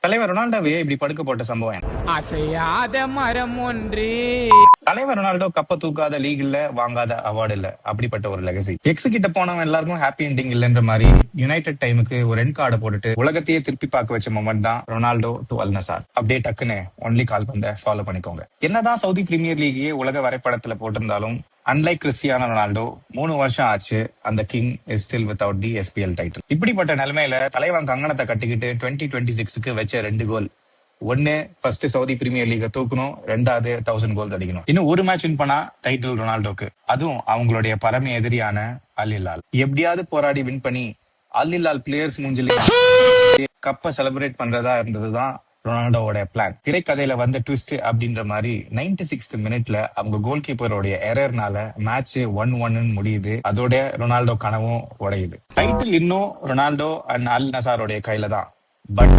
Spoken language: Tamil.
தலைவர் ரொனால்டோவே இப்படி படுக்க போட்ட சம்பவம் என்ன? அசையாத மரம் ஒன்று. தலைவர் ரொனால்டோ கப்ப தூக்காத லீக் இல்ல, வாங்காத அவார்டு இல்ல, அப்படிப்பட்ட ஒரு லெகசி. எக்ஸ் கிட்ட போனவன் எல்லாருக்கும் ஹாப்பி எண்டிங் இல்லன்ற மாதிரி யுனைடெட் டைமுக்கு ஒரு ரெட் கார்டை போட்டுட்டு உலகத்தையே திருப்பி பார்க்க வச்ச மொமெண்ட் தான் ரொனால்டோ டு அல் நசார். அப்படியே டக்குன்னு ஒன்லி கால் பண்ண ஃபாலோ பண்ணிக்கோங்க. என்னதான் சவுதி பிரீமியர் லீகையே உலக வரைபடத்துல போட்டிருந்தாலும் அன்லைக் கிறிஸ்டியானோ ரொனால்டோ 3 வருஷம் ஆச்சு, அந்த king is still without the SPL title. இப்படிப்பட்ட நிலைமையில தலைவன் கங்கணத்தை கட்டிக்கிட்டு 2026க்கு வச்ச 2 கோல். ஒன்னு ஃபர்ஸ்ட் சவுதி பிரீமியர் லீக தூக்கணும், ரெண்டாவது 1000 கோல்ஸ் அடிக்கணும். இன்னும் ஒரு மேட்ச் வின் பண்ணா டைட்டில் ரொனால்டோக்கு, அதுவும் அவங்களுடைய பரம எதிரியான அல் ஹிலால். எப்படியாவது போராடி வின் பண்ணி அல் ஹிலால் பிளேயர்ஸ் மூஞ்சில கப்ப செலிப்ரேட் பண்றதா இருந்ததுதான் ரொனால்டோவோட பிளான். திரைக்கதையில வந்த ட்விஸ்ட் அப்படின்ற மாதிரி 96th மினிட்ல அவங்க கோல் கீப்பரோடைய எரர்னால மேட்ச் 1-1 முடியுது. அதோட ரொனால்டோ கனவும் உடையுது. டைட்டில் இன்னும் ரொனால்டோ அண்ட் அல் நசாரோடைய கையில தான். பட்